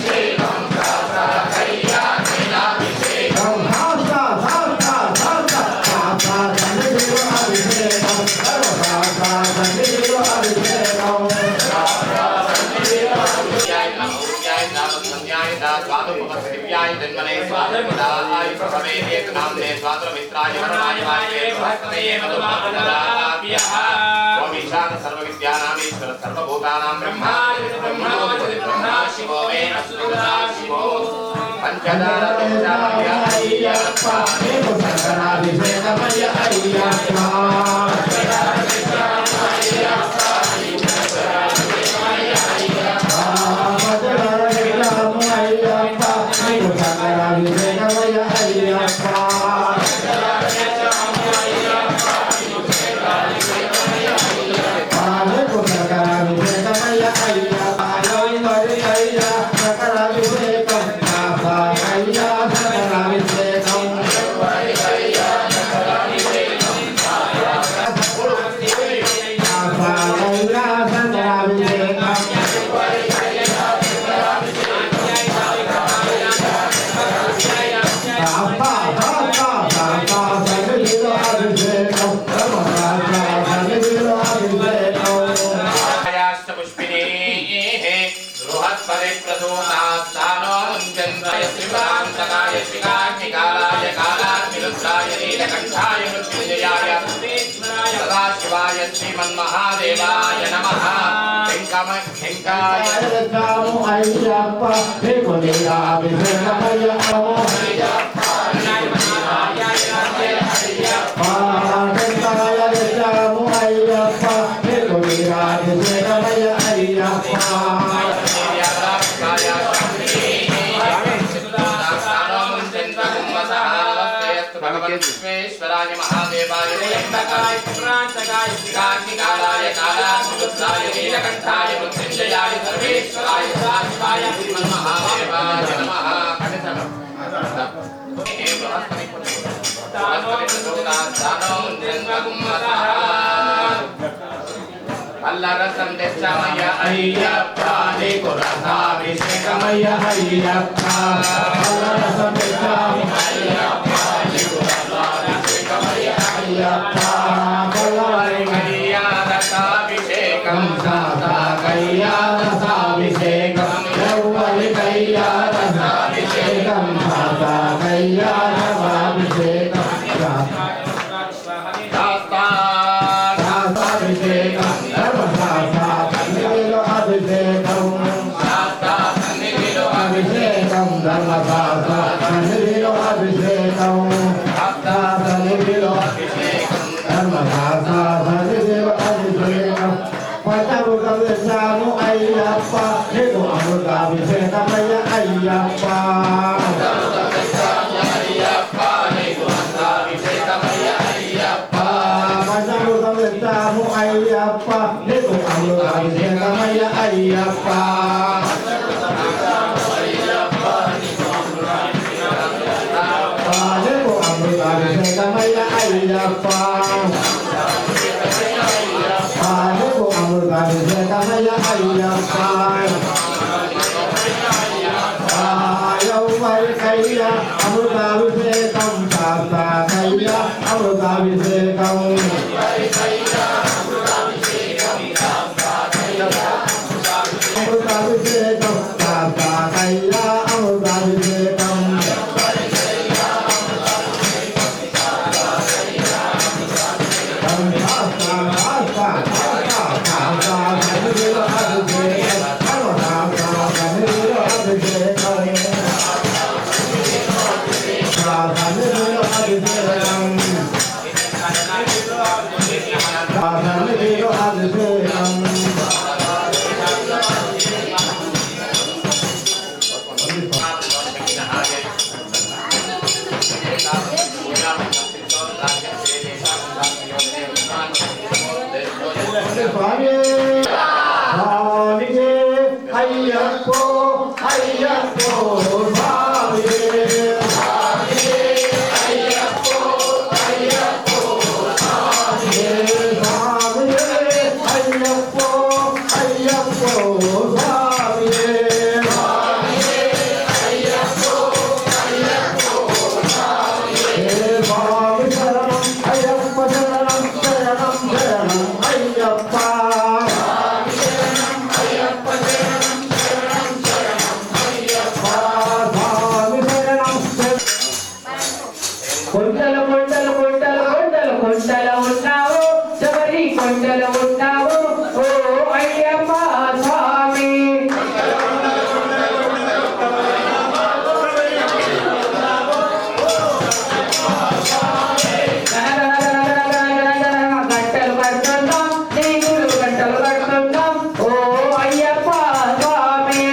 सर्वविद्यानामीश्वर सर्वभूतानां ब्रह्मा शिवो मे अस्तुता शिवो पंचदारमय అయ్యప్ప నీకు శంకరాభిషేకమయ్య అయ్యప్ప అయ్యప్ప నీకు శంకరాభిషేకమయ్య అయ్యప్ప श्रीमन्महादेवाय नमः అయ్యప్ప నీకు నీరాభిషేకమయ్య అయ్యప్ప నీకు నీరాభిషేకమయ్య అయ్యప్ప विश्वेश्वराय महादेवाय त्र्यंबकाय पुरांतकाय कार्तिकाय कालासुत्राय नीलकंठाय मृत्युंजयाय सर्वेश्वराय सदाशिवाय महादेवाय नमः। అల్లరసం తెచ్చామయ్య అయ్యప్ప నీకు రసాభిషేకమయ్య అయ్యప్ప అల్లరసం తెచ్చాము అయ్యప్ప నీకు రసాభిషేకమయ్య అయ్యప్ప బల్లవరి కయ్యా రసాభిషేకం కయ్యా రసాభిషేకం యవ్వరి కయ్యా రసాభిషేకం కయ్యా రసాభిషేకం అభిషేకం ధర్మశాస్త్ర అభిషేకం అభిషేకం ధర్మశాస్త్ర అభిషేకం ధర్మశాస్త్ర అభిషేకం పంచముఖం తెచ్చాము అయ్యప్ప నీకు అమృతాభిషేకమయ్య అయ్యప్ప పంచముఖం తెచ్చాము అయ్యప్ప నీకు అమృతాభిషేకమయ్య అయ్యప్ప నీకు అమృతాభిషేకమయ్య అయ్యప్ప నీకు అమృతాభిషేకమయ్య అయ్యప్ప యవ్వరి కయ్య అమృతాభిషేకం శాస్త్ర కయ్య అమృతాభిషేకం అమృతాభిషేకం శాస్త్ర కయ్య అమృతాభిషేకం అయ్యప్పో అయ్యప్పో కొండలు కొండలు కొండలు కొండలు కొండలు ఉన్నావు శబరి కొండలు ఉన్నావు ఓ అయ్యప్ప స్వామి గంటలు కడుతున్నాం నీకులు గంటలు కడుతున్నాం ఓ అయ్యప్ప స్వామి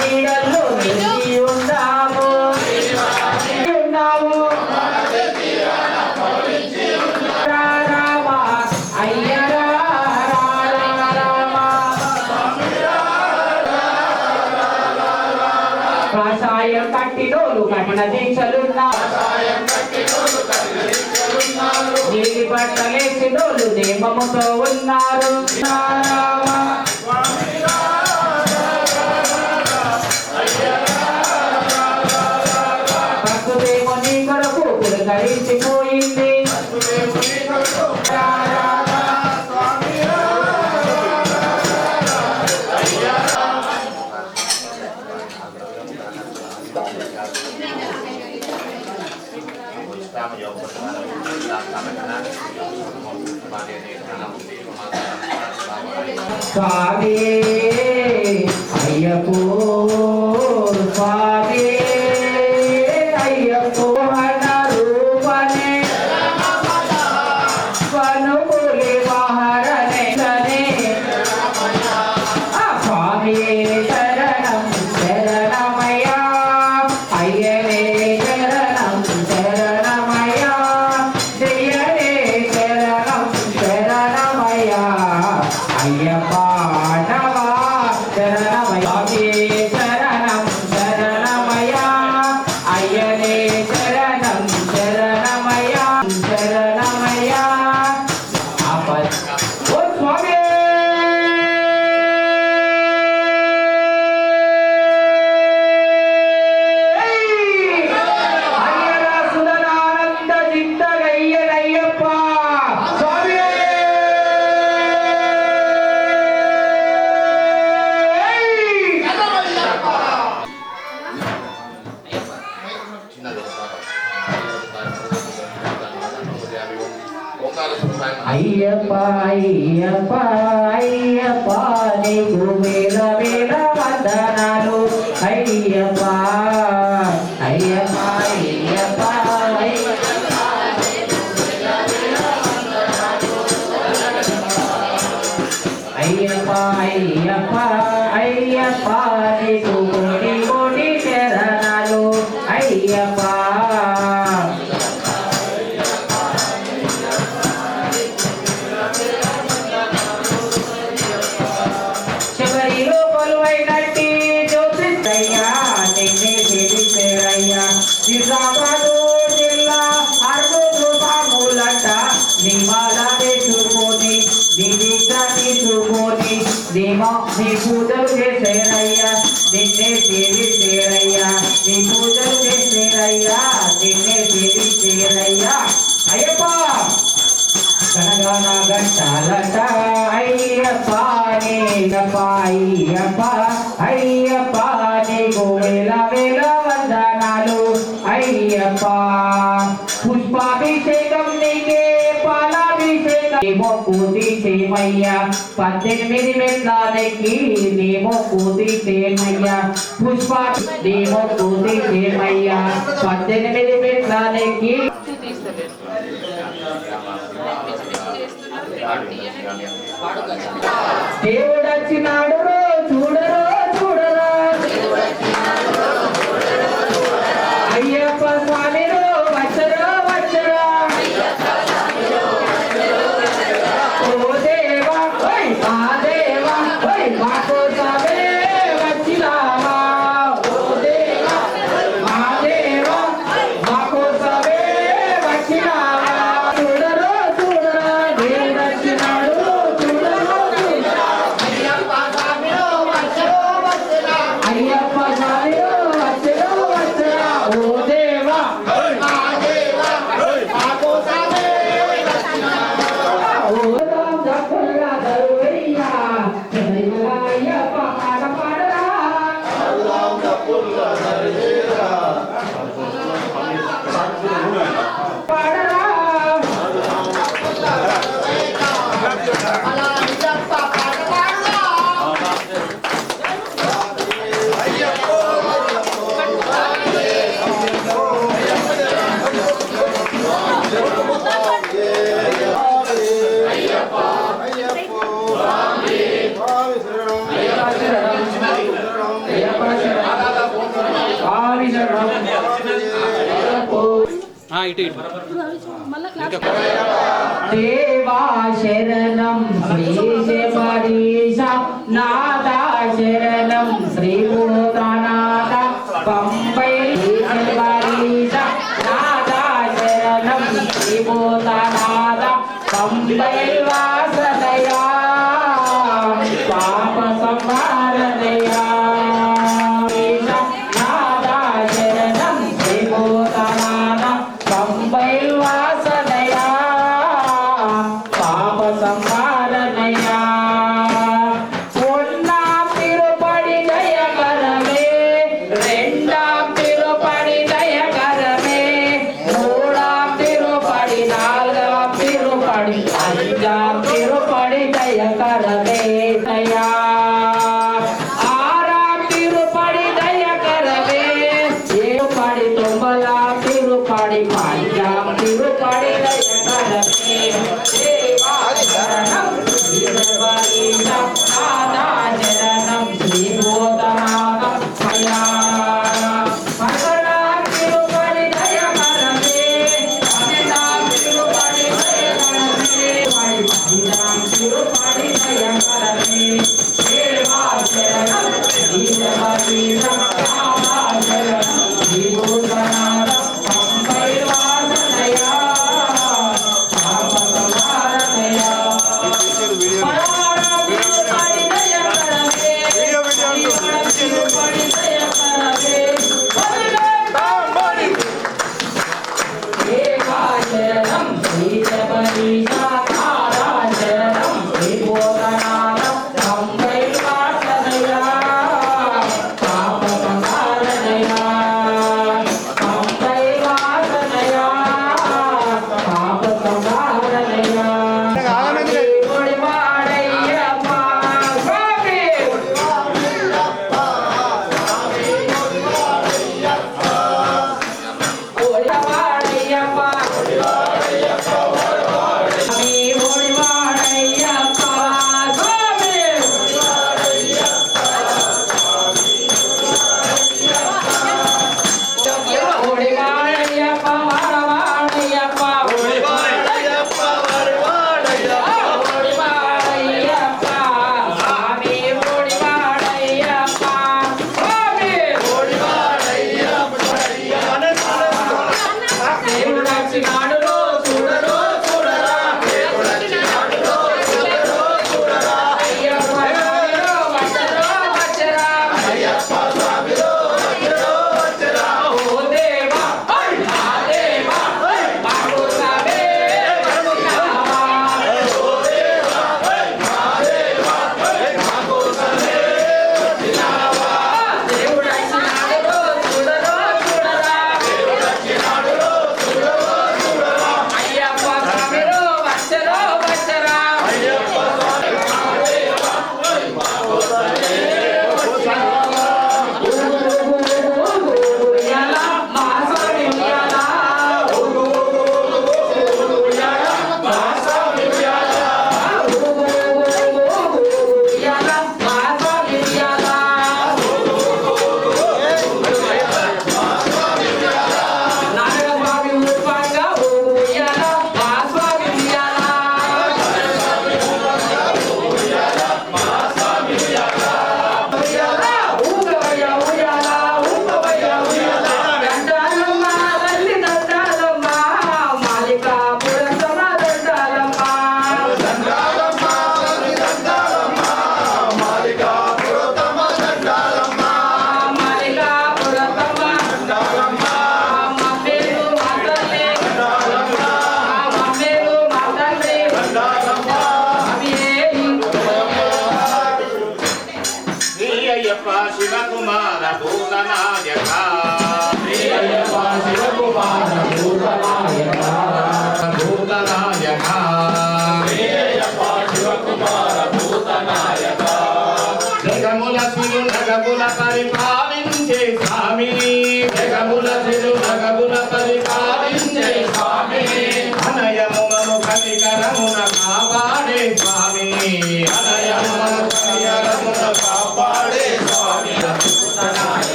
నీడల్లో కఠిన దీక్షలున్నారు నీటి పట్టలేసినోళ్ళు నియమముతో ఉన్నారు భక్తుదేమో నీ కొరకు పులకరించిపోయింది స్వామి అయ్యప్పో స్వామి అయ్యప్పో అన్న రూపనే స్వనుపులి మహారణే స్వామి శరణం శరణమయ్యా అయ్యనే శరణం శరణమయ్యా జయనే శరణం శరణమయ్యా అయ్యప్ప శరణమయ్యా శరణం శరణమయ్యా అయ్యనే శరణం శరణమయ్యా శరణమయ్యా ఓ స్వామి అయ్యరాసులనానంద జిందగయ్యనయ్యప్ప స్వామి అయ్యప్ప అయ్యప్ప అయ్యప్ప నీకు వేల వేల వందనాలు అయ్యప్ప అయ్యప్ప అయ్యప్ప అయ్యప్ప అయ్యప్ప అయ్యప్ప నీకు కోటి కోటి శరణాలు అయ్యప్ప నిజామాబాదు జిల్లా అరుగు బాములంట నిమాల వేసుకొని దీక్ష తీసుకొని నీ పూజలు చేసేరయ్యా నిన్నే సేవిస్తేరయ్యా నీ పూజలు చేసేరయ్యా నిన్నే సేవిస్తేరయ్యా అయ్యప్ప గణగణ గంటాలట అయ్యప్ప నీయప్ప అయ్యప్ప అయ్యప్ప నీకు వేల వేల వందనాలు అయ్యప్ప పుష్పాభిషేకం నీకే పాలాభిషేకం నీ మొక్కు తీసేమయ్యా 18 మెట్ల నెక్కి నీ మొక్కు తీసేమయ్యా పుష్ప నీ మొక్కు తీసేమయ్యా 18 మెట్ల నెక్కి దేవుడు వచ్చినాడు చూడరో చూడరా అయ్యప్ప స్వామిలో వచ్చరో వచ్చరా ఓ దేవా ఓయ్ మా దేవా ఓయ్ మా కోసమే వచ్చినావా ఓ దేవా మా దేవా మా కోసమే వచ్చినావా చూడరో చూడరా దేవుడు వచ్చినాడు అయ్యప్ప స్వామిలో వచ్చరో వచ్చరా ఓ దేవా ఓ రామ జపల్లా దరువయ్యా అయ్యప్ప పాట పాడరా పాడరా దేవా శరణం శ్రీ శబరీశ నాదా శరణం శ్రీ భూతనాథ పంపై దయ కరవే దయా ఆరాం తిరుపడి దయ కరవే తిరుపడి తొంబలా తిరుపడి పాయ్యాం తిరుపడి దయ కరవే దేవా శరణం శ్రీదేవరీశం నాదా శరణం శ్రీ భూతనాథం మయా మంగళం తిరుపడి దయ కరవే మంగళం తిరుపడి దయ కరవే మంగళం తిరుపడి దయ కరవే దేవా శరణం శ్రీదేవరీశం నాదా శరణం శ్రీ భూతనాథం పంపై వాసనయా పాపకమారనయా తిరుపడి దయ కరవే తిరుపడి దయ కరవే దేవా శరణం శ్రీదేవరీశా నాదా శరణం శ్రీ భూతనాథం పంపై వాసనయా పాపకమారనయా పంపై వాసనయా పాపకమారనయా ఒడివాడయ్యప్ప స్వామి ఒడివాడయ్యప్ప స్వామి ఒడివాడయ్యప్ప స్వామి ఒడివాడయ్యప్ప వరవాడయ్యప్ప ఒడివాడయ్యప్ప స్వామి ఒడివాడయ్యప్ప స్వామి దేవుడు వచ్చినాడులో చూడరో చూడరా దేవుడు వచ్చినాడులో చూడరో అయ్యప్ప స్వామిలో వచ్చరో వచ్చరా అయ్యప్ప స్వామిలో వచ్చరా ఓ దేవా నా దేవా మాకు సవే కరుణావా ఓ దేవా నా దేవా మాకు సవే కరుణావా దేవుడు వచ్చినాడులో చూడరో చూడరా దేవుడు వచ్చినాడులో చూడరో చూడరా అయ్యప్ప స్వామిలో వచ్చరో వచ్చరా అయ్యప్ప స్వామి నా దేవా మాకు సవే కరుణావా ఉయ్యాలా మా స్వామి ఉయ్యాలా ఉయ్యాలా మా స్వామి ఉయ్యాలా ఉయ్యాలా మా స్వామి ఉయ్యాలా నాగస్వామి ఉత్పంగా ఉయ్యాలా మా స్వామి ఉయ్యాలా ఊగవయ్య ఉయ్యాలా ఊగవయ్య ఉయ్యాలా దండాలమ్మ తల్లి దండాలమ్మ మాలికాపురసమ దండాలమ్మ మాలికాపురసమ మమ్మేలు మా తల్లి మమ్మేలు మా తల్లి అవియేలి శ్రీ అయ్యప్ప శివకుమార భూతనాయక శ్రీ అయ్యప్ప శివకుమార భూతనాయక భూతనాయక శ్రీ అయ్యప్ప శివకుమార భూతనాయక జగముల శిలు నగముల పరిపాలించే స్వామి జగముల శిలు నగముల పరిపాలించే స్వామి అనయమును కనికరమున కాపాడే స్వామి అనయమును కనికరమున కాపాడే స్వామి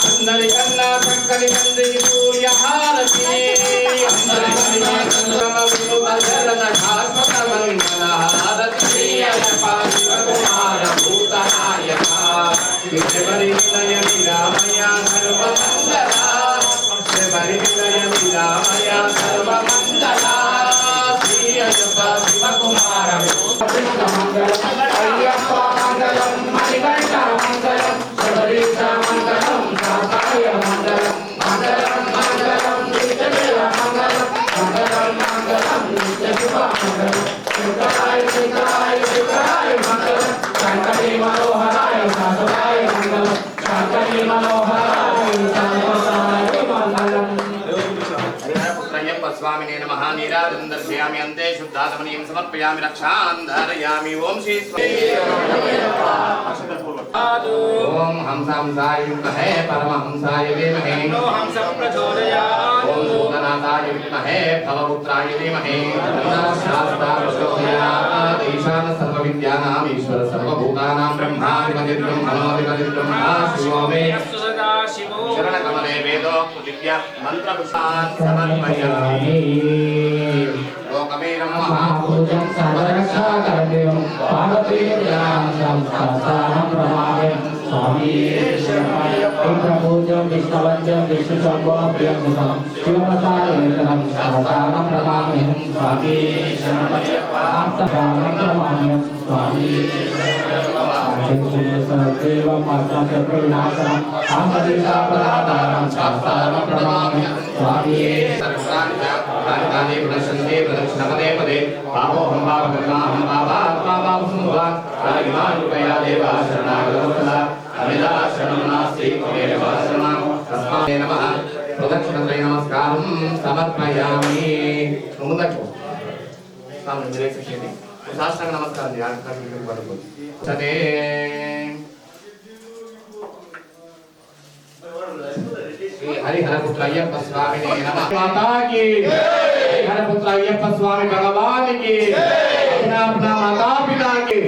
అందరికన్నా చక్కని తండ్రికి సూర్యహారతి అందరికన్నా చంద్రమములు భద్రన శాశ్వత మంగళ హారతి శ్రీ అయ్యప్ప శివకుమార భూతనాయక శబరి వినయ విరామయ సర్వమంగళ శబరి వినయ విరామయ సర్వమంగళ శ్రీ అయ్యప్ప శివకుమార అయ్యప్ప మంగళం మణికంఠ మంగళం శబరీశ మంగళం సాకాయ మంగళం మంగళం మంగళం నిత్యదేవ మంగళం మంగళం మంగళం నిత్య శుభ మంగళం శంకరాయ శంకరాయ శంకరాయ మంగళం శంకరీ మనోహరాయ సాధురాయ మంగళం శంకరీ మనోహరాయ సాధురాయ మంగళం హరిహరపుత్రయ్యప్ప స్వామినే నమః నీరాజనం దర్శయామి అంతే శుద్ధాత్మనీయం సమర్పయామి రక్షాన్ ధారయామి ఓం శ్రీ ఓం హంసాయ విద్మహే పరమహంసాయ ధీమహి హంస ప్రచోదయాత్ ఓం భూతనాథాయ విద్మహే భవపుత్రాయ ధీమహి శాస్త్రా ప్రచోదయాత్ ఈశాన సర్వవిద్యానాం ఈశ్వర సర్వభూతానాం బ్రహ్మాధిపతి బ్రహ్మణోధిపతి బ్రహ్మా శివో మే సదా శివో చరణకమలే వేదోక్త దివ్య మంత్రపుష్పాన్ సమర్పయామి లోకమేనం మహాభూతం సర్వరక్షాకరణ్యం పాదపీఠం సంస్థానం ప్రమాణం స్వామి ఇంద్రపూజం విష్ణవంచం విష్ణు సంభవం ప్రియంకం శివమసారం సంస్థానం ప్రమాణం స్వామి సంస్థానం ప్రమాణం స్వామి దేవం ఆత్మశత్రునాశనం ఆంతరికాపరాధారం శాస్త్రానం ప్రమాణం స్వామి సర్వాణి ప్రదర్శన్తే ప్రదక్షిణపదే పదే పాపోహం పాపకర్మాహం పాపాత్మా పాపసంభవాన్ రాగిమానుపయా దేవా శరణాగతవత్సల అమిదా శరణం నాస్తి త్వమేవ శరణం తస్మాదే నమః ప్రదక్షిణత్రయ నమస్కారం సమర్పయామి ముందకు సామను మీరేసేయండి సాష్టాంగ నమస్కారం చేయాలి పడుకో సదే हरिहरपुत्र अय्यप्प स्वामी नमः माता की हरिहरपुत्र अय्यप्प स्वामी भगवान की अपना अपना माता पिता की